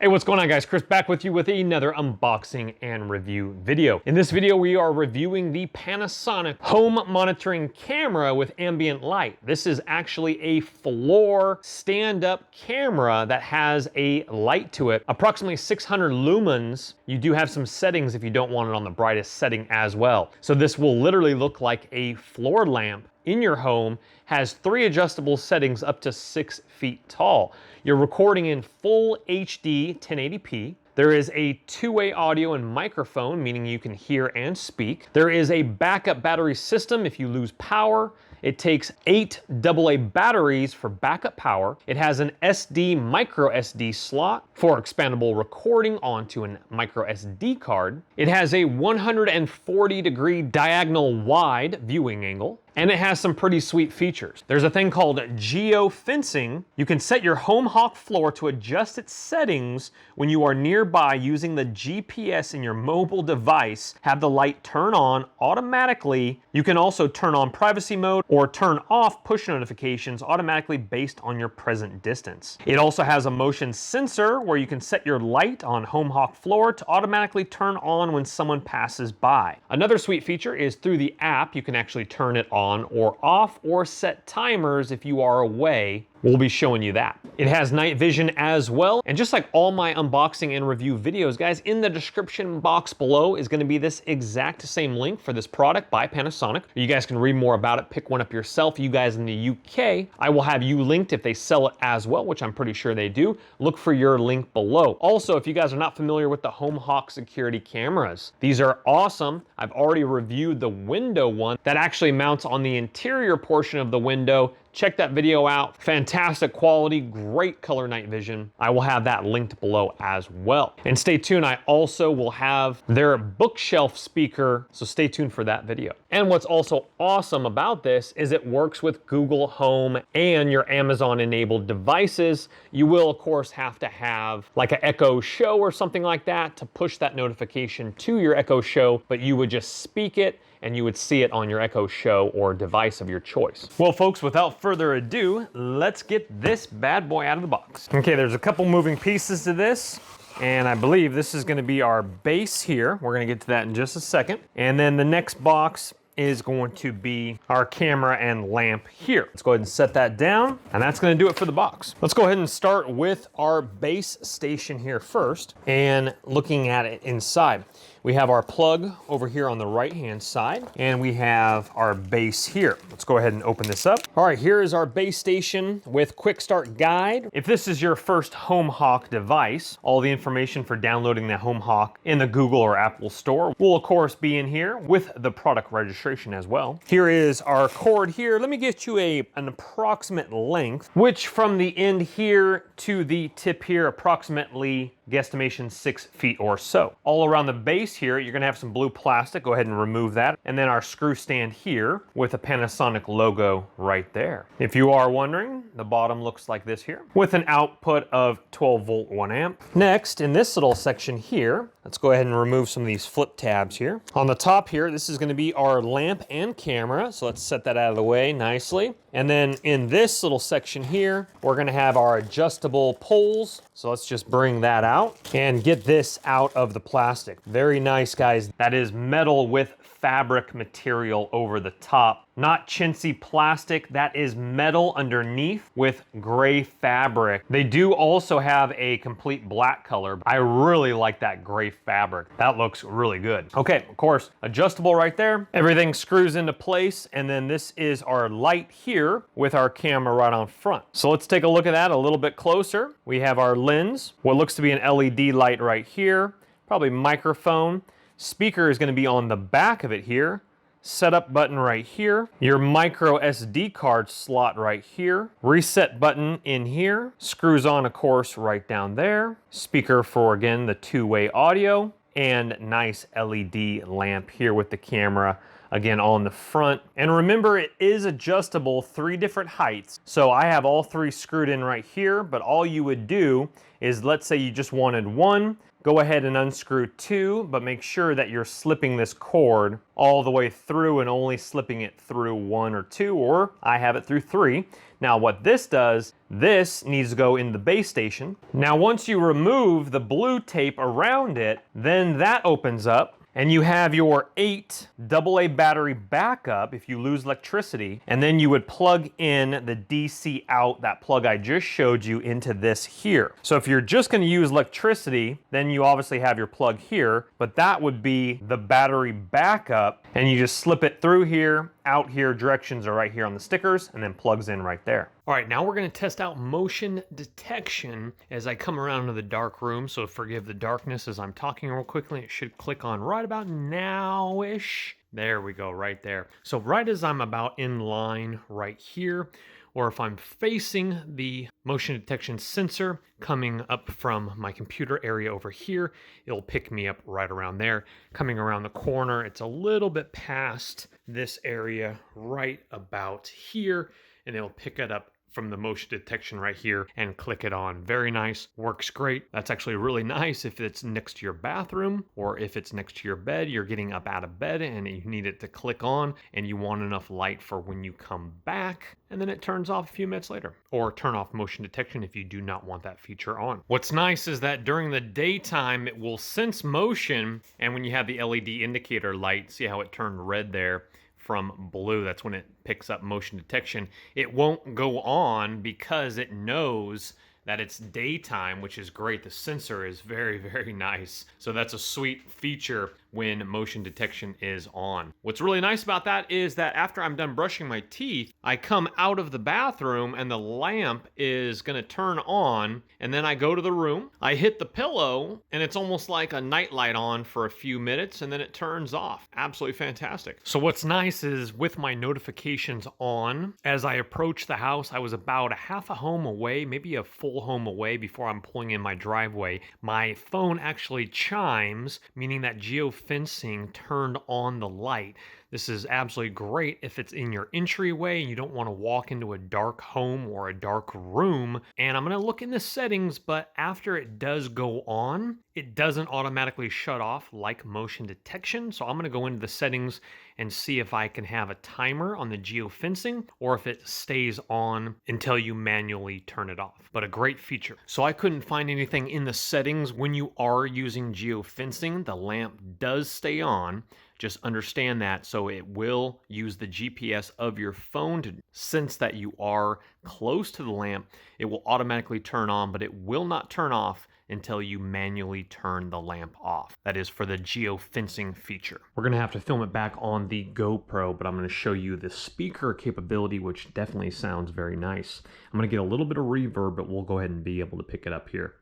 Hey, what's going on, guys? Chris back with you with another unboxing and review video. In this video, we are reviewing the Panasonic home monitoring camera with ambient light. This is actually a floor stand-up camera that has a light to it, approximately 600 lumens. You do have some settings if you don't want it on the brightest setting as well. So this will literally look like a floor lamp in your home, has 3 adjustable settings up to 6 feet tall. You're recording in full HD 1080p. There is a two-way audio and microphone, meaning you can hear and speak. There is a backup battery system if you lose power. It takes 8 AA batteries for backup power. It has an micro SD slot for expandable recording onto a micro SD card. It has a 140-degree diagonal wide viewing angle. And it has some pretty sweet features. There's a thing called geo-fencing. You can set your HomeHawk floor to adjust its settings when you are nearby using the GPS in your mobile device. Have the light turn on automatically. You can also turn on privacy mode or turn off push notifications automatically based on your present distance. It also has a motion sensor where you can set your light on HomeHawk floor to automatically turn on when someone passes by. Another sweet feature is through the app, you can actually turn it on or off or set timers if you are away. We'll be showing you that. It has night vision as well. And just like all my unboxing and review videos, guys, in the description box below is gonna be this exact same link for this product by Panasonic. You guys can read more about it, pick one up yourself. You guys in the UK, I will have you linked if they sell it as well, which I'm pretty sure they do. Look for your link below. Also, if you guys are not familiar with the HomeHawk security cameras, these are awesome. I've already reviewed the window one that actually mounts on the interior portion of the window. Check that video out. Fantastic quality, great color night vision. I will have that linked below as well. And stay tuned, I also will have their bookshelf speaker, so stay tuned for that video. And what's also awesome about this is it works with Google Home and your Amazon enabled devices. You will of course have to have like an Echo Show or something like that to push that notification to your Echo Show, but you would just speak it and you would see it on your Echo Show or device of your choice. Well, folks, without further ado, let's get this bad boy out of the box. Okay, there's a couple moving pieces to this, and I believe this is gonna be our base here. We're gonna get to that in just a second. And then the next box is going to be our camera and lamp here. Let's go ahead and set that down, and that's gonna do it for the box. Let's go ahead and start with our base station here first, and looking at it inside. We have our plug over here on the right-hand side, and we have our base here. Let's go ahead and open this up. All right, here is our base station with quick start guide. If this is your first HomeHawk device, all the information for downloading the HomeHawk in the Google or Apple store will of course be in here with the product registration as well. Here is our cord here. Let me get you an approximate length, which from the end here to the tip here, approximately guesstimation 6 feet or so. All around the base here, you're gonna have some blue plastic. Go ahead and remove that. And then our screw stand here with a Panasonic logo right there. If you are wondering, the bottom looks like this here with an output of 12 volt 1 amp. Next, in this little section here, let's go ahead and remove some of these flip tabs here. On the top here, this is gonna be our lamp and camera. So let's set that out of the way nicely. And then in this little section here, we're gonna have our adjustable poles. So let's just bring that out and get this out of the plastic. Very nice, guys. That is metal with fabric material over the top. Not chintzy plastic, that is metal underneath with gray fabric. They do also have a complete black color. I really like that gray fabric. That looks really good. Okay, of course, adjustable right there. Everything screws into place, and then this is our light here with our camera right on front. So let's take a look at that a little bit closer. We have our lens, what looks to be an LED light right here, probably microphone. Speaker is gonna be on the back of it here. Setup button right here, your micro SD card slot right here, reset button in here, screws on of course right down there, speaker for again the two-way audio, and nice LED lamp here with the camera again on the front. And remember, it is adjustable 3 different heights. So I have all 3 screwed in right here, but all you would do is, let's say you just wanted 1, go ahead and unscrew 2, but make sure that you're slipping this cord all the way through and only slipping it through 1 or 2, or I have it through 3. Now what this does, this needs to go in the base station. Now once you remove the blue tape around it, then that opens up, and you have your 8 AA battery backup if you lose electricity, and then you would plug in the DC out, that plug I just showed you, into this here. So if you're just gonna use electricity, then you obviously have your plug here, but that would be the battery backup, and you just slip it through here, out here, directions are right here on the stickers, and then plugs in right there. All right, now we're gonna test out motion detection as I come around to the dark room, so forgive the darkness as I'm talking real quickly. It should click on right about now-ish. There we go, right there. So right as I'm about in line right here, or if I'm facing the motion detection sensor coming up from my computer area over here, it'll pick me up right around there. Coming around the corner, it's a little bit past this area right about here, and it'll pick it up from the motion detection right here and click it on. Very nice, works great. That's actually really nice if it's next to your bathroom, or if it's next to your bed, you're getting up out of bed and you need it to click on and you want enough light for when you come back, and then it turns off a few minutes later. Or turn off motion detection if you do not want that feature on. What's nice is that during the daytime, it will sense motion, and when you have the LED indicator light, see how it turned red there from blue, that's when it picks up motion detection. It won't go on because it knows that it's daytime, which is great. The sensor is very, very nice. So that's a sweet feature when motion detection is on. What's really nice about that is that after I'm done brushing my teeth, I come out of the bathroom and the lamp is gonna turn on, and then I go to the room, I hit the pillow, and it's almost like a nightlight on for a few minutes, and then it turns off. Absolutely fantastic. So what's nice is with my notifications on, as I approach the house, I was about a half a home away, maybe a full home away before I'm pulling in my driveway. My phone actually chimes, meaning that geofencing turned on the light. This is absolutely great if it's in your entryway and you don't want to walk into a dark home or a dark room. And I'm going to look in the settings, but after it does go on, it doesn't automatically shut off like motion detection. So I'm going to go into the settings and see if I can have a timer on the geofencing, or if it stays on until you manually turn it off. But a great feature. So I couldn't find anything in the settings. When you are using geofencing, the lamp does stay on. Just understand that. So it will use the GPS of your phone to sense that you are close to the lamp. It will automatically turn on, but it will not turn off until you manually turn the lamp off. That is for the geofencing feature. We're gonna have to film it back on the GoPro, but I'm gonna show you the speaker capability, which definitely sounds very nice. I'm gonna get a little bit of reverb, but we'll go ahead and be able to pick it up here.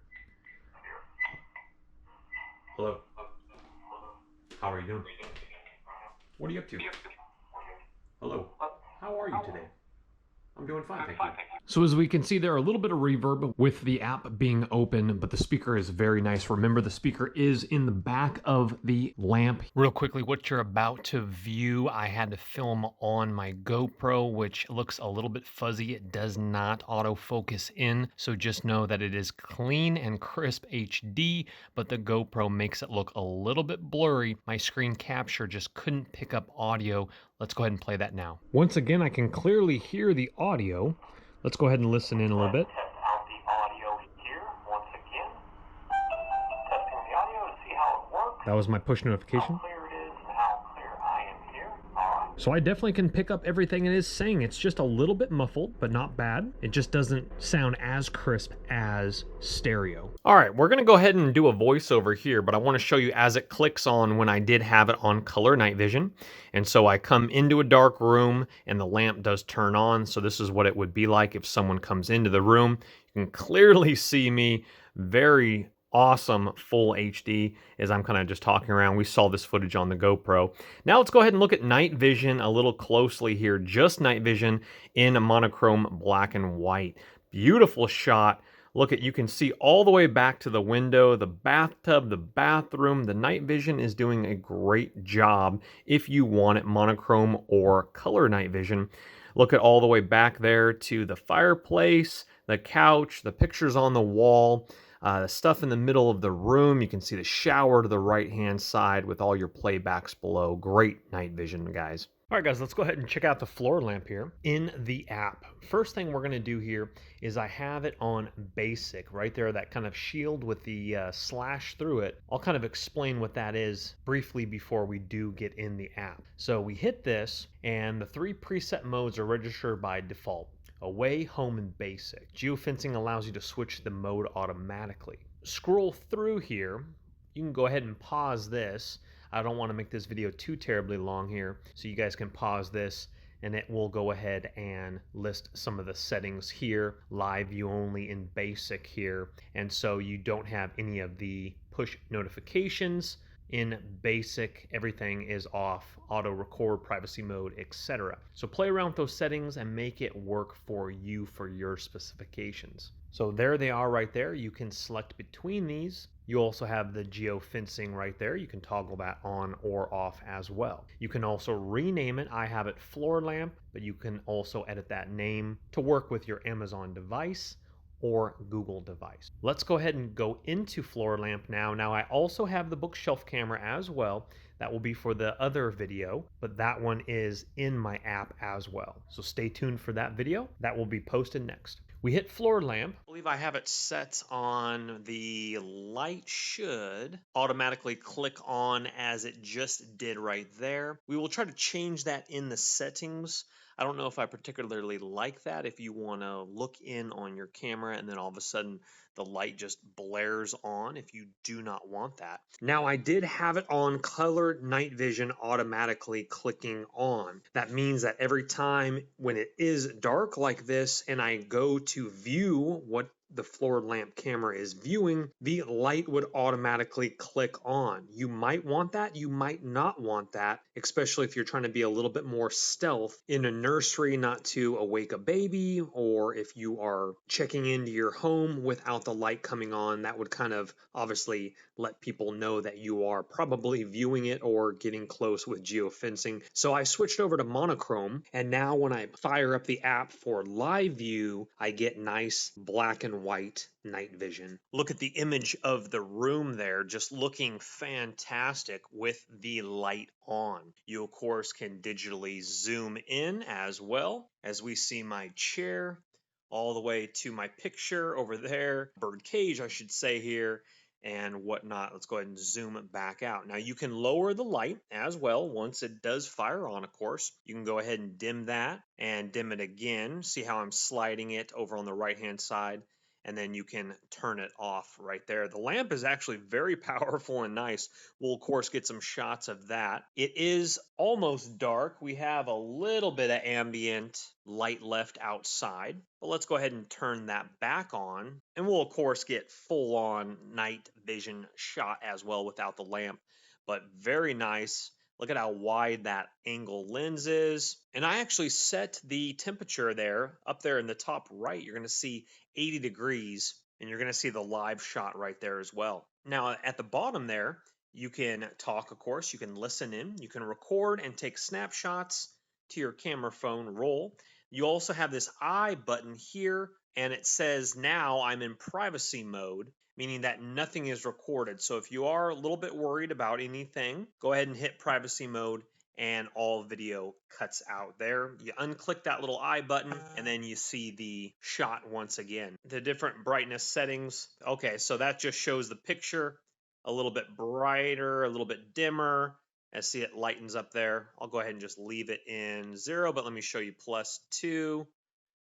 Hello. How are you doing? What are you up to? Hello. How are you today? I'm doing fine, thank you. So as we can see, there are a little bit of reverb with the app being open, but the speaker is very nice. Remember, the speaker is in the back of the lamp. Real quickly, what you're about to view, I had to film on my GoPro, which looks a little bit fuzzy. It does not autofocus in, so just know that it is clean and crisp HD, but the GoPro makes it look a little bit blurry. My screen capture just couldn't pick up audio. Let's go ahead and play that now. Once again, I can clearly hear the audio. Let's go ahead and listen in a little bit. Test out the audio here once again. Testing the audio to see how it works. That was my push notification. How clear it is and how clear I am here. All right. So I definitely can pick up everything it is saying. It's just a little bit muffled, but not bad. It just doesn't sound as crisp as stereo. All right, we're gonna go ahead and do a voiceover here, but I wanna show you as it clicks on when I did have it on color night vision. And so I come into a dark room and the lamp does turn on. So this is what it would be like if someone comes into the room. You can clearly see me, very awesome full HD as I'm kind of just talking around. We saw this footage on the GoPro. Now let's go ahead and look at night vision a little closely here. Just night vision in a monochrome black and white. Beautiful shot. Look at, you can see all the way back to the window, the bathtub, the bathroom. The night vision is doing a great job if you want it monochrome or color night vision. Look at all the way back there to the fireplace, the couch, the pictures on the wall, the stuff in the middle of the room. You can see the shower to the right-hand side with all your playbacks below. Great night vision, guys. All right, guys, let's go ahead and check out the floor lamp here in the app. First thing we're going to do here is I have it on basic right there, that kind of shield with the slash through it. I'll kind of explain what that is briefly before we do get in the app. So we hit this, and the 3 preset modes are registered by default: away, home, and basic. Geofencing allows you to switch the mode automatically. Scroll through here. You can go ahead and pause this. I don't want to make this video too terribly long here, so you guys can pause this and it will go ahead and list some of the settings here. Live view only in basic here, and so you don't have any of the push notifications. In basic, everything is off: auto record, privacy mode, etc. So play around with those settings and make it work for you, for your specifications. So there they are right there. You can select between these. You also have the geofencing right there. You can toggle that on or off as well. You can also rename it. I have it Floor Lamp, but you can also edit that name to work with your Amazon device or Google device. Let's go ahead and go into Floor Lamp now. Now I also have the bookshelf camera as well. That will be for the other video, but that one is in my app as well. So stay tuned for that video. That will be posted next. We hit floor lamp. I believe I have it set on the light should automatically click on as it just did right there. We will try to change that in the settings. I don't know if I particularly like that. If you want to look in on your camera and then all of a sudden the light just blares on, if you do not want that. Now I did have it on color night vision automatically clicking on. That means that every time when it is dark like this and I go to view what the floor lamp camera is viewing, the light would automatically click on. You might want that, you might not want that, especially if you're trying to be a little bit more stealth in a nursery, not to awake a baby, or if you are checking into your home without the light coming on. That would kind of obviously let people know that you are probably viewing it or getting close with geofencing. So I switched over to monochrome, and now when I fire up the app for live view, I get nice black and white night vision. Look at the image of the room there, just looking fantastic with the light on. You of course can digitally zoom in as well, as we see my chair all the way to my picture over there, bird cage I should say here, and whatnot. Let's go ahead and zoom it back out. Now you can lower the light as well once it does fire on, of course. You can go ahead and dim that and dim it again. See how I'm sliding it over on the right hand side, and then you can turn it off right there. The lamp is actually very powerful and nice. We'll of course get some shots of that. It is almost dark. We have a little bit of ambient light left outside, but let's go ahead and turn that back on, and we'll of course get full on night vision shot as well without the lamp, but very nice. Look at how wide that angle lens is. And I actually set the temperature there, up there in the top right. You're going to see 80 degrees, and you're going to see the live shot right there as well. Now at the bottom there, you can talk, of course, you can listen in, you can record and take snapshots to your camera phone roll. You also have this I button here, and it says now I'm in privacy mode, meaning that nothing is recorded. So if you are a little bit worried about anything, go ahead and hit privacy mode and all video cuts out there. You unclick that little I button and then you see the shot once again. The different brightness settings. Okay, so that just shows the picture a little bit brighter, a little bit dimmer. I see it lightens up there. I'll go ahead and just leave it in 0, but let me show you +2.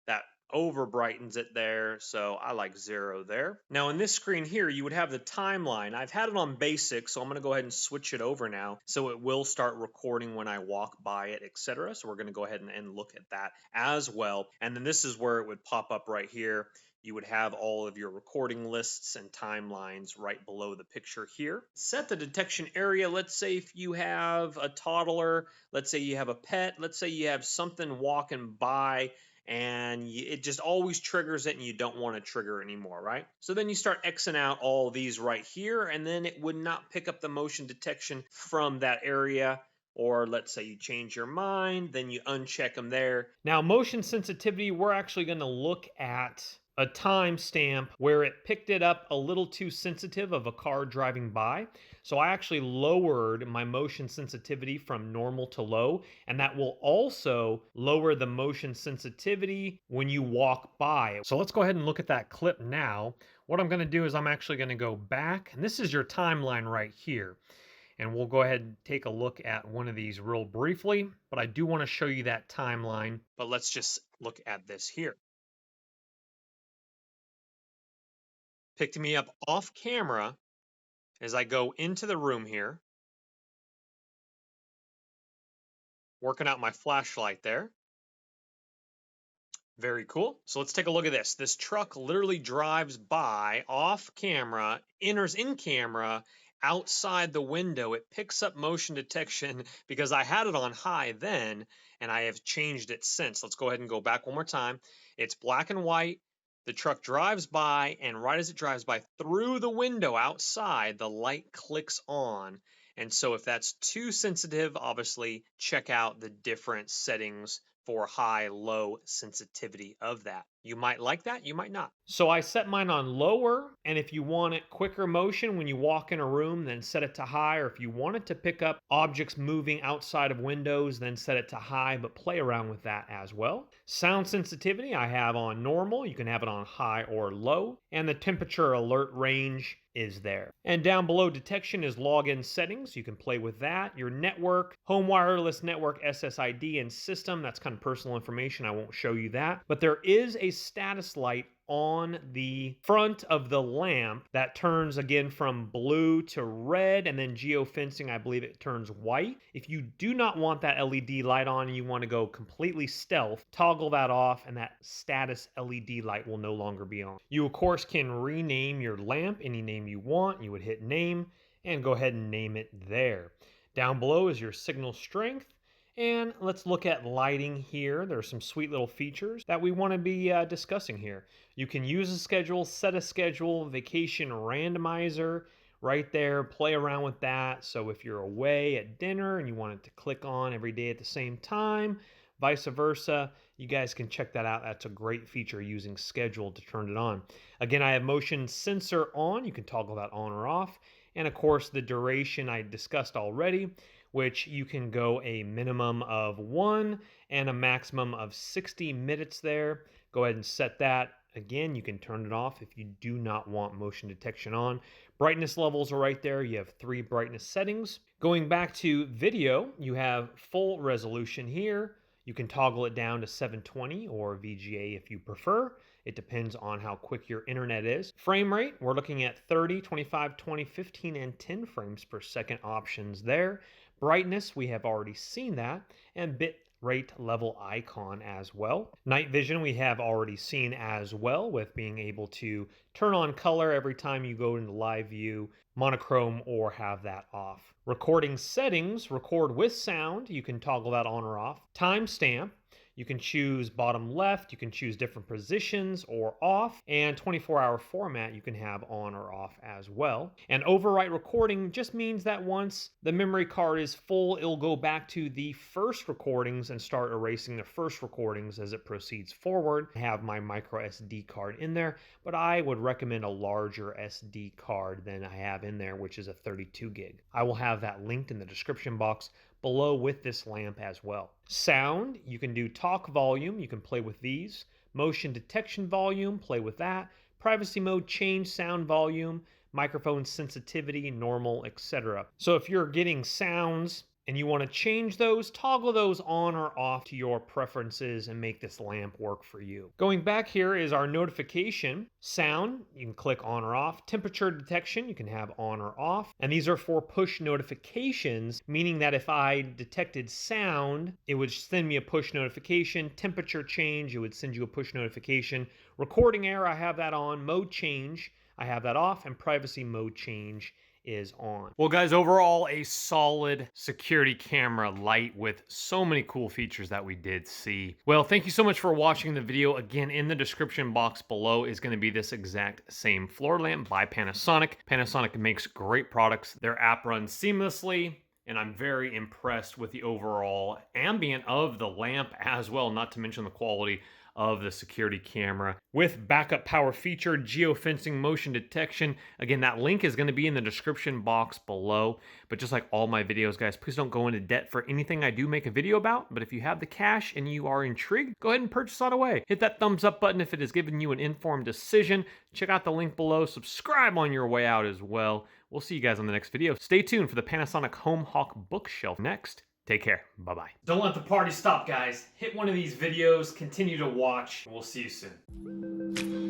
That over brightens it there, so I like 0 there. Now in this screen here, you would have the timeline. I've had it on basic, so I'm going to go ahead and switch it over now, so it will start recording when I walk by it, etc. So we're going to go ahead and look at that as well. And then this is where it would pop up right here. You would have all of your recording lists and timelines right below the picture here. Set the detection area. Let's say if you have a toddler, let's say you have a pet, let's say you have something walking by and it just always triggers it and you don't want to trigger anymore, right? So then you start Xing out all these right here, and then it would not pick up the motion detection from that area. Or let's say you change your mind, then you uncheck them there. Now, motion sensitivity, we're actually going to look at a timestamp where it picked it up a little too sensitive of a car driving by. So I actually lowered my motion sensitivity from normal to low, and that will also lower the motion sensitivity when you walk by. So let's go ahead and look at that clip now. What I'm going to do is I'm actually going to go back, and this is your timeline right here. And we'll go ahead and take a look at one of these real briefly, but I do want to show you that timeline. But let's just look at this here. Picked me up off camera as I go into the room here. Working out my flashlight there. Very cool. So let's take a look at this. This truck literally drives by off camera, enters in camera, outside the window. It picks up motion detection because I had it on high then, and I have changed it since. Let's go ahead and go back one more time. It's black and white. The truck drives by, and right as it drives by through the window outside, the light clicks on. And so if that's too sensitive, obviously check out the different settings for high, low sensitivity of that. You might like that, you might not. So I set mine on lower, and if you want it quicker motion when you walk in a room, then set it to high, or if you want it to pick up objects moving outside of windows, then set it to high, but play around with that as well. Sound sensitivity I have on normal, you can have it on high or low, and the temperature alert range is there. And down below detection is login settings. You can play with that. Your network, home wireless network SSID and system, that's kind of personal information. I won't show you that. But there is a status light on the front of the lamp that turns again from blue to red, and then geofencing, I believe it turns white. If you do not want that LED light on and you want to go completely stealth, toggle that off and that status LED light will no longer be on. You of course can rename your lamp any name you want. You would hit name and go ahead and name it there. Down below is your signal strength. And let's look at lighting here. There's some sweet little features that we want to be discussing here. You can use a schedule, set a schedule, vacation randomizer right there, play around with that. So if you're away at dinner and you want it to click on every day at the same time, vice versa, you guys can check that out. That's a great feature using schedule to turn it on. Again, I have motion sensor on. You can toggle that on or off. And of course, the duration I discussed already, which you can go a minimum of 1 and a maximum of 60 minutes there. Go ahead and set that. Again, you can turn it off if you do not want motion detection on. Brightness levels are right there. You have 3 brightness settings. Going back to video, you have full resolution here. You can toggle it down to 720 or VGA if you prefer. It depends on how quick your internet is. Frame rate, we're looking at 30, 25, 20, 15, and 10 frames per second options there. Brightness, we have already seen that. And bit rate level icon as well. Night vision we have already seen as well, with being able to turn on color every time you go into live view, monochrome, or have that off. Recording settings, record with sound, you can toggle that on or off. Timestamp, you can choose bottom left, you can choose different positions or off, and 24-hour format you can have on or off as well. And overwrite recording just means that once the memory card is full, it'll go back to the first recordings and start erasing the first recordings as it proceeds forward. I have my micro SD card in there, but I would recommend a larger SD card than I have in there, which is a 32 gig. I will have that linked in the description box below with this lamp as well. Sound, you can do talk volume, you can play with these. Motion detection volume, play with that. Privacy mode, change sound volume. Microphone sensitivity, normal, etc. So if you're getting sounds and you want to change those, toggle those on or off to your preferences and make this lamp work for you. Going back here is our notification. Sound, you can click on or off. Temperature detection, you can have on or off. And these are for push notifications, meaning that if I detected sound, it would send me a push notification. Temperature change, it would send you a push notification. Recording error, I have that on. Mode change, I have that off, and privacy mode change is on. Well guys, overall a solid security camera light with so many cool features that we did see. Well, thank you so much for watching the video. Again, in the description box below is going to be this exact same floor lamp by Panasonic. Panasonic makes great products. Their app runs seamlessly, and I'm very impressed with the overall ambient of the lamp as well, not to mention the quality of the security camera. With backup power feature, geofencing, motion detection. Again, that link is going to be in the description box below. But just like all my videos, guys, please don't go into debt for anything I do make a video about. But if you have the cash and you are intrigued, go ahead and purchase that away. Hit that thumbs up button if it has given you an informed decision. Check out the link below. Subscribe on your way out as well. We'll see you guys on the next video. Stay tuned for the Panasonic HomeHawk bookshelf next. Take care. Bye-bye. Don't let the party stop, guys. Hit one of these videos, continue to watch, and we'll see you soon.